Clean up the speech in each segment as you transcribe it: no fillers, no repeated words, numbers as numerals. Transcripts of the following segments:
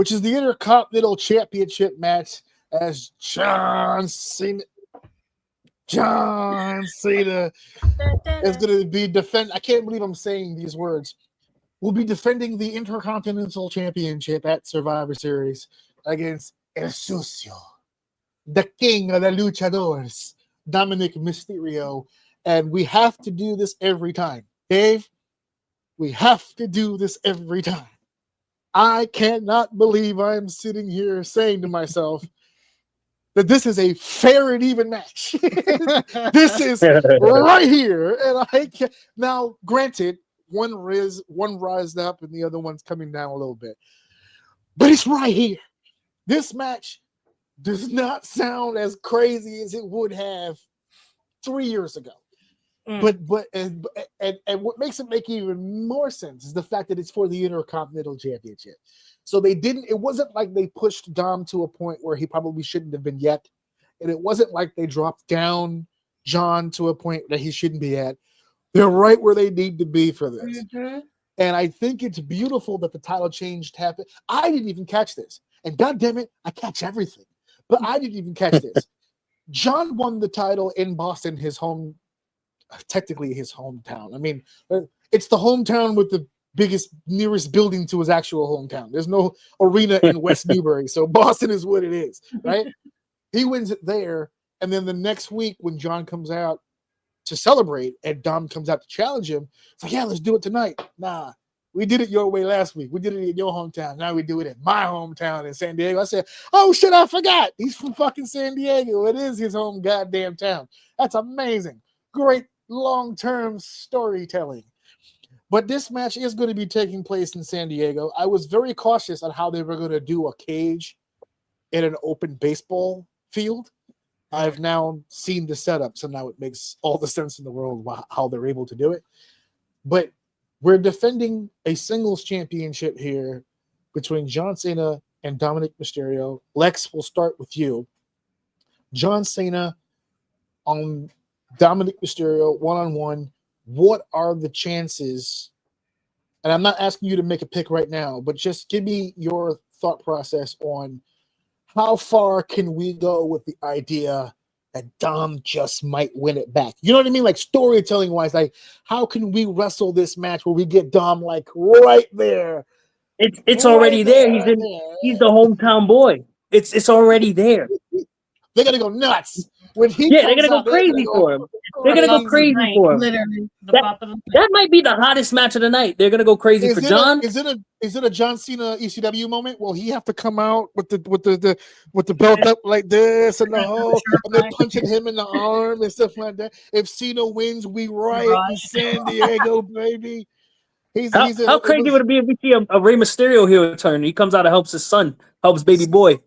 which is the Intercontinental Championship match, as John Cena is going to be I can't believe I'm saying these words. Will be defending the Intercontinental Championship at Survivor Series against El Sucio, the king of the luchadores, Dominik Mysterio. And we have to do this every time. Dave, we have to do this every time. I cannot believe I'm sitting here saying to myself that this is a fair and even match. This is right here. And I can't. Now, granted, one rised up and the other one's coming down a little bit. But it's right here. This match does not sound as crazy as it would have 3 years ago. But what makes it make even more sense is the fact that it's for the Intercontinental Championship. So it wasn't like they pushed Dom to a point where he probably shouldn't have been yet. And it wasn't like they dropped down John to a point that he shouldn't be at. They're right where they need to be for this. Mm-hmm. And I think it's beautiful that the title change happened. I didn't even catch this. And God damn it, I catch everything. But I didn't even catch this. John won the title in Boston, technically his hometown. I mean, it's the hometown with the nearest building to his actual hometown. There's no arena in West Newbury, so Boston is what it is, right? He wins it there, and then the next week when John comes out to celebrate and Dom comes out to challenge him, it's like, yeah, let's do it tonight. Nah, we did it your way last week. We did it in your hometown. Now we do it in my hometown in San Diego. I said, oh shit, I forgot. He's from fucking San Diego. It is his home goddamn town. That's amazing. Great long-term storytelling. But this match is going to be taking place in San Diego. I was very cautious on how they were going to do a cage in an open baseball field. I've now seen the setup, so now it makes all the sense in the world how they're able to do it. But we're defending a singles championship here between John Cena and Dominik Mysterio. Lex, we'll start with you. John Cena on Dominik Mysterio one-on-one. What are the chances? And I'm not asking you to make a pick right now, but just give me your thought process on how far can we go with the idea that Dom just might win it back? You know what I mean? Like storytelling wise, like how can we wrestle this match where we get Dom like right there? It's already there. He's the hometown boy. It's already there. They're gonna go nuts. When he they're gonna go crazy for him. They're gonna go crazy for him. Literally, that might be the hottest match of the night. They're gonna go crazy for John. Is it a John Cena ECW moment? Will he have to come out with the belt up like this and the whole, and they're punching him in the arm and stuff like that? If Cena wins, we riot in San Diego, baby. How crazy would it be if we see a Rey Mysterio heel turn? He comes out and helps his son, helps baby boy.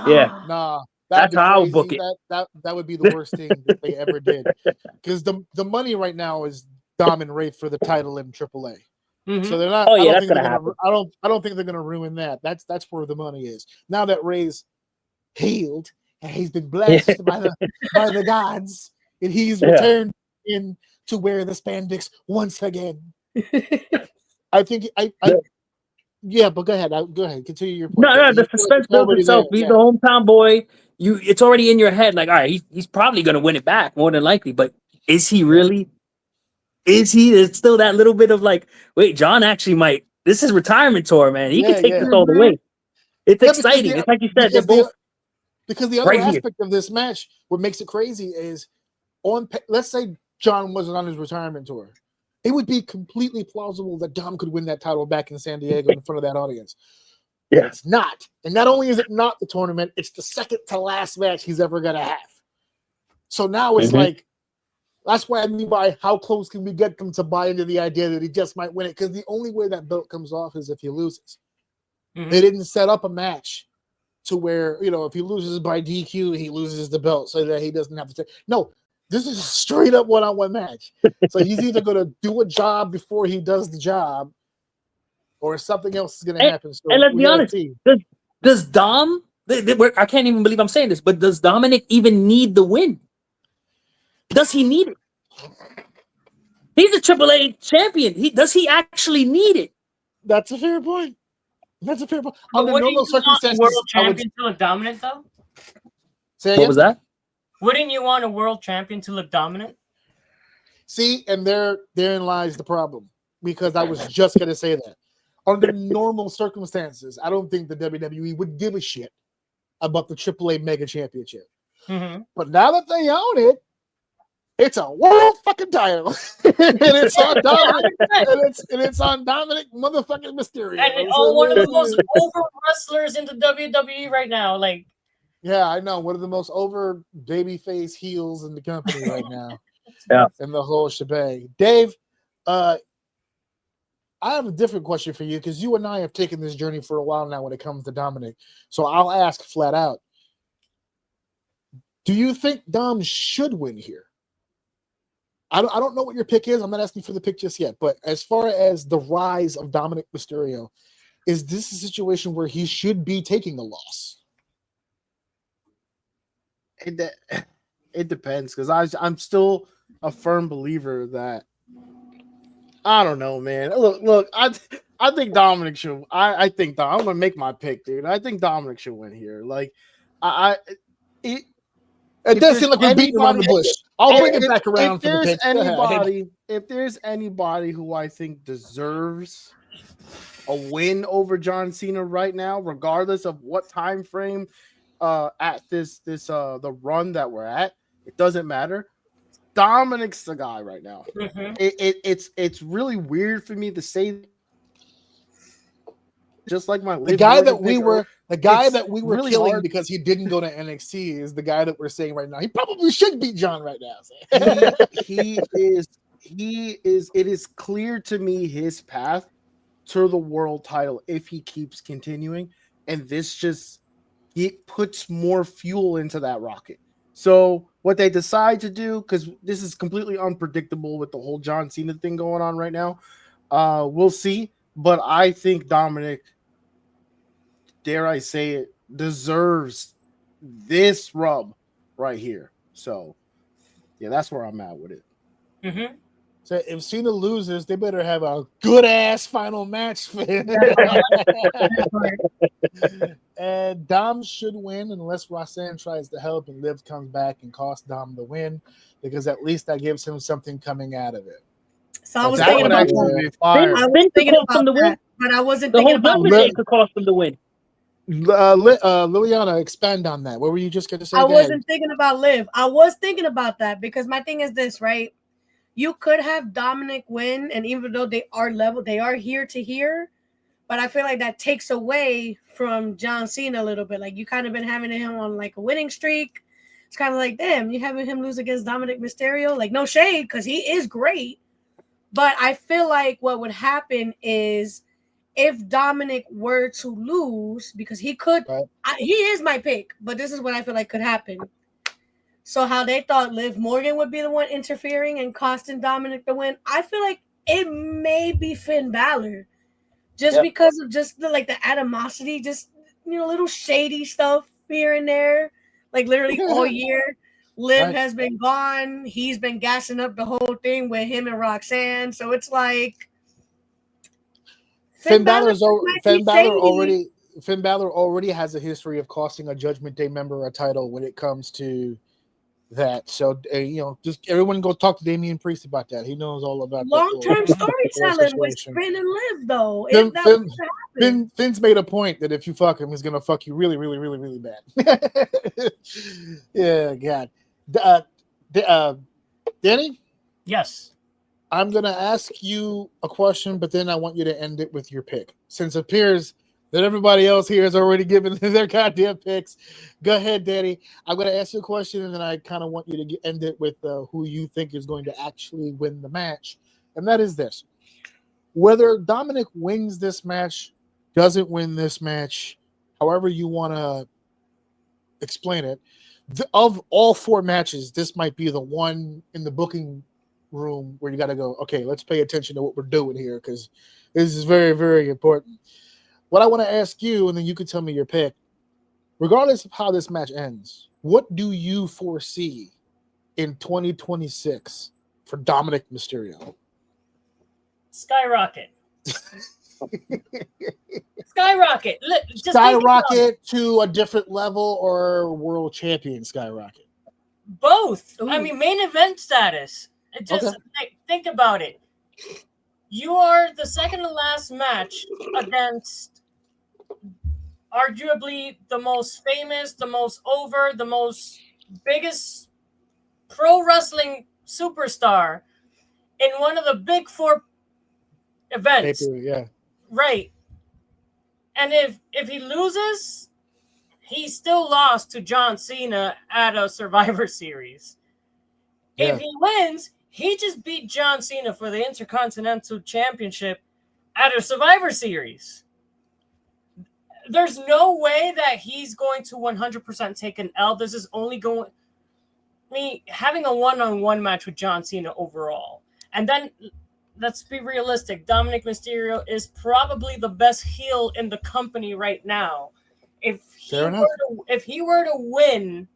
Yeah, nah. That's how I would book it. That would be the worst thing that they ever did. Because the money right now is Dom and Ray for the title in AAA. Mm-hmm. So they're not. Oh yeah, that's gonna happen. I don't think they're gonna ruin that. That's where the money is. Now that Ray's healed and he's been blessed by the gods, and he's returned in to wear the spandex once again. I think yeah, but go ahead. Go ahead. Continue your point. No, the suspense builds itself. He's the hometown boy. It's already in your head. Like, all right, he's probably gonna win it back more than likely. But is he really? Is he? It's still that little bit of like, wait, John actually might. This is retirement tour, man. He can take this all the way. It's exciting. It's like you said, they're both. Because the other aspect of this match, what makes it crazy is, let's say John wasn't on his retirement tour. It would be completely plausible that Dom could win that title back in San Diego in front of that audience. Yeah. It's not. And not only is it not the tournament, it's the second to last match he's ever going to have. So now it's like, that's why I mean by how close can we get them to buy into the idea that he just might win it? Because the only way that belt comes off is if he loses. Mm-hmm. They didn't set up a match to where, if he loses by DQ, he loses the belt so that he doesn't have to take. No. This is a straight up one-on-one match. So he's either going to do a job before he does the job, or something else is going to happen. So and let's be honest, does Dom? I can't even believe I'm saying this, but does Dominik even need the win? Does he need it? He's a AAA champion. Does he actually need it? That's a fair point. That's a fair point. But Under wouldn't normal you want a circumstances, world I would champion to look dominant, though? say What again? was that? Wouldn't you want a world champion to look dominant? See, and therein lies the problem, because I was just gonna say that. Under normal circumstances, I don't think the WWE would give a shit about the AAA Mega Championship. Mm-hmm. But now that they own it, it's a world fucking title, and it's on Dominic, and it's on Dominic motherfucking Mysterio. And one of the most over wrestlers in the WWE right now. Like, yeah, I know, one of the most over babyface heels in the company right now. Yeah. And the whole shebang. Dave, I have a different question for you, because you and I have taken this journey for a while now when it comes to Dominic. So I'll ask flat out: do you think Dom should win here? I don't know what your pick is. I'm not asking for the pick just yet. But as far as the rise of Dominik Mysterio, is this a situation where he should be taking a loss? It depends, because I'm still a firm believer that, I don't know, man. Look, I think Dominic should. I think I'm gonna make my pick, dude. I think Dominic should win here. Like, it does seem like we're beating around the bush. I'll bring it back around if for the there's pick. if there's anybody who I think deserves a win over John Cena right now, regardless of what time frame at the run that we're at, it doesn't matter. Dominic's the guy right now. mm-hmm. It's really weird for me to say, just like my the guy that we were really killing hard. because he didn't go to NXT is the guy that we're saying right now. He probably should beat John right now. he is. It is clear to me his path to the world title if he keeps continuing, and this just it puts more fuel into that rocket. So what they decide to do, because this is completely unpredictable with the whole John Cena thing going on right now, we'll see. But I think Dominic, dare I say it, deserves this rub right here. So yeah, that's where I'm at with it. Mm-hmm. So if Cena loses, they better have a good ass final match. And Dom should win unless Roxanne tries to help and Liv comes back and costs Dom the win, because at least that gives him something coming out of it. So I was That thinking would about actually that. be fire. I was thinking about that, but I wasn't thinking about The whole Judgment Day could cost them the win. Liliana, expand on that. What were you just going to say? I wasn't thinking about Liv. I was thinking about that because my thing is this, right? You could have Dominic win, and even though they are level, they are here to here, but I feel like that takes away from John Cena a little bit. Like, you kind of been having him on like a winning streak. It's kind of like, damn, you having him lose against Dominik Mysterio. Like, no shade, because he is great. But I feel like what would happen is if Dominic were to lose, because he could, right. He is my pick, but this is what I feel like could happen. So how they thought Liv Morgan would be the one interfering and costing Dominic the win, I feel like it may be Finn Balor. Just because of just the animosity, just little shady stuff here and there. Like literally all year. Liv has been gone. He's been gassing up the whole thing with him and Roxanne. So it's like Finn Balor already has a history of costing a Judgment Day member a title when it comes to that. So just everyone go talk to Damian Priest about that. He knows all about long-term storytelling with Finn and Liv, though. Finn's made a point that if you fuck him, he's gonna fuck you really, really, really, really bad. Yeah, God. Danny? Yes. I'm gonna ask you a question, but then I want you to end it with your pick. Since it appears that everybody else here has already given their goddamn picks. Go ahead, Danny. I'm going to ask you a question, and then I kind of want you to end it with who you think is going to actually win the match. And that is this. Whether Dominic wins this match, doesn't win this match, however you want to explain it, of all four matches, this might be the one in the booking room where you got to go, okay, let's pay attention to what we're doing here, because this is very, very important. What I want to ask you, and then you can tell me your pick, regardless of how this match ends, what do you foresee in 2026 for Dominik Mysterio? Skyrocket. Skyrocket. Just Skyrocket to a different level or world champion skyrocket? both. Ooh. I mean, main event status. Just think about it. You are the second to last match against arguably the most famous, the most over, the most biggest pro wrestling superstar in one of the big four events. Yeah. Right. And if he loses, he still lost to John Cena at a Survivor Series. Yeah. If he wins, he just beat John Cena for the Intercontinental Championship at a Survivor Series. There's no way that he's going to 100% take an L. This is only going... I mean, having a one-on-one match with John Cena overall. And then, let's be realistic, Dominik Mysterio is probably the best heel in the company right now. If he were to win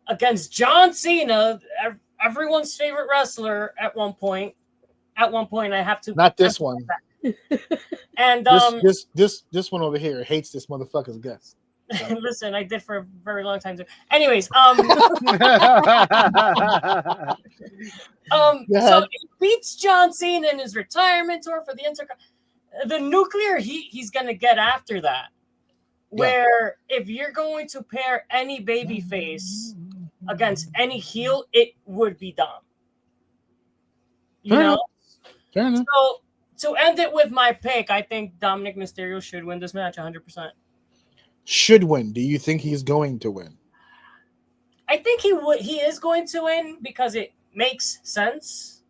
against John Cena, everyone's favorite wrestler at one point, I have to... Not this one. And this one over here hates this motherfucker's guts. listen, I did for a very long time too. Anyways, so he beats John Cena in his retirement tour for the Nuclear he's gonna get after that. Where if you're going to pair any babyface against any heel, it would be Dom. You know? Fair enough. So to end it with my pick, I think Dominik Mysterio should win this match 100%. Should win. Do you think he's going to win? I think he is going to win because it makes sense.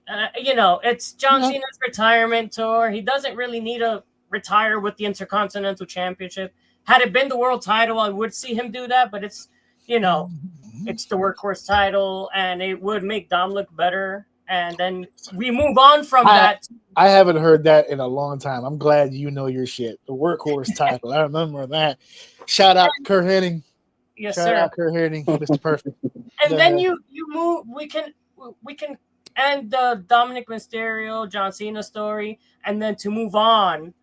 It's John Cena's retirement tour. He doesn't really need to retire with the Intercontinental Championship. Had it been the world title, I would see him do that, but it's it's the workhorse title, and it would make Dom look better. And then we move on from that. I haven't heard that in a long time. I'm glad you know your shit. The workhorse title. I remember that. Shout out Kurt Hennig. Yes, Shout sir. out Kurt Hennig. Mr. Perfect. And then you move. We can end the Dominik Mysterio John Cena story, and then to move on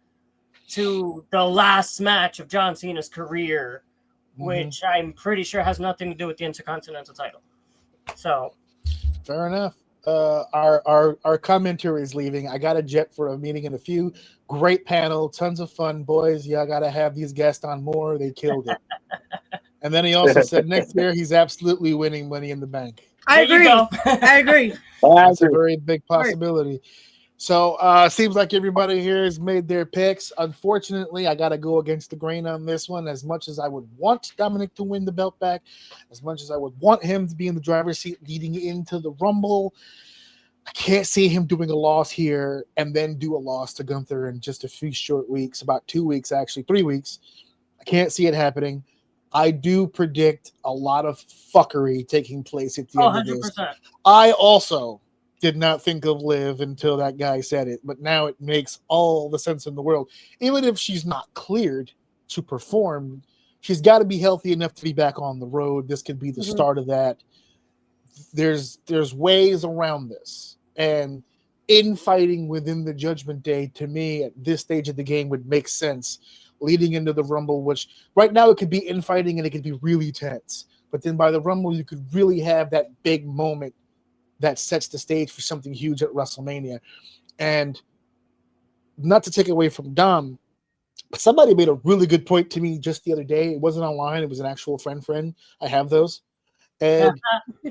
to the last match of John Cena's career, which I'm pretty sure has nothing to do with the Intercontinental title. So, fair enough. Our commentator is leaving. I got a jet for a meeting in a few. Great panel, tons of fun, boys. Y'all gotta have these guests on more. They killed it. And then he also said next year he's absolutely winning Money in the Bank. I agree. I agree. That's a very big possibility. So seems like everybody here has made their picks. Unfortunately, I got to go against the grain on this one. As much as I would want Dominik to win the belt back, as much as I would want him to be in the driver's seat leading into the Rumble, I can't see him doing a loss here and then do a loss to Gunther in just a few short weeks, about 2 weeks, actually 3 weeks. I can't see it happening. I do predict a lot of fuckery taking place at the end of this. I also did not think of Liv until that guy said it, but now it makes all the sense in the world. Even if she's not cleared to perform, she's got to be healthy enough to be back on the road. This could be the start of that. There's ways around this, and infighting within the Judgment Day, to me, at this stage of the game, would make sense leading into the Rumble, which right now it could be infighting and it could be really tense. But then by the Rumble, you could really have that big moment that sets the stage for something huge at WrestleMania. And not to take away from Dom, but somebody made a really good point to me just the other day. It wasn't online. It was an actual friend. I have those. And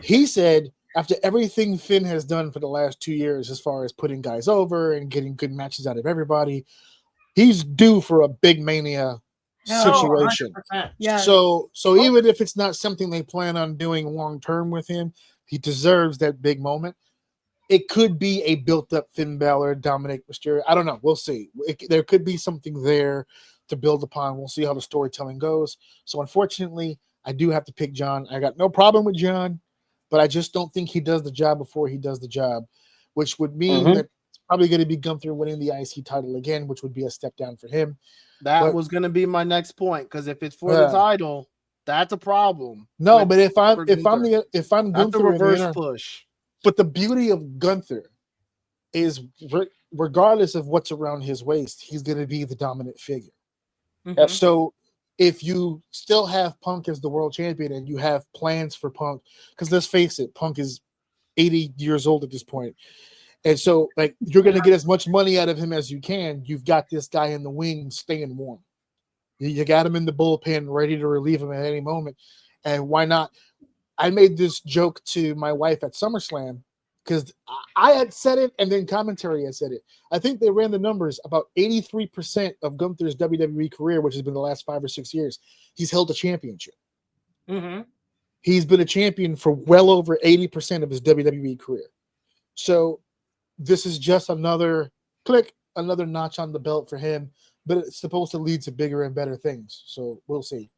he said, after everything Finn has done for the last 2 years, as far as putting guys over and getting good matches out of everybody, he's due for a big Mania situation. Yeah. So even if it's not something they plan on doing long-term with him, he deserves that big moment. It could be a built-up Finn Balor, Dominik Mysterio. I don't know. We'll see. There could be something there to build upon. We'll see how the storytelling goes. So unfortunately, I do have to pick John. I got no problem with John, but I just don't think he does the job before he does the job, which would mean that it's probably going to be Gunther winning the IC title again, which would be a step down for him. That was going to be my next point, because if it's for the title, that's a problem. No, but if I'm Gunther, that's a reverse push. But the beauty of Gunther is regardless of what's around his waist, he's going to be the dominant figure. Mhm. So if you still have Punk as the world champion and you have plans for Punk, because let's face it, Punk is 80 years old at this point. And so, like, you're going to get as much money out of him as you can. You've got this guy in the wing staying warm. You got him in the bullpen, ready to relieve him at any moment. And why not? I made this joke to my wife at SummerSlam because I had said it and then commentary had said it. I think they ran the numbers. About 83% of Gunther's WWE career, which has been the last 5 or 6 years, he's held a championship. Mhm. He's been a champion for well over 80% of his WWE career. So this is just another notch on the belt for him, but it's supposed to lead to bigger and better things. So we'll see.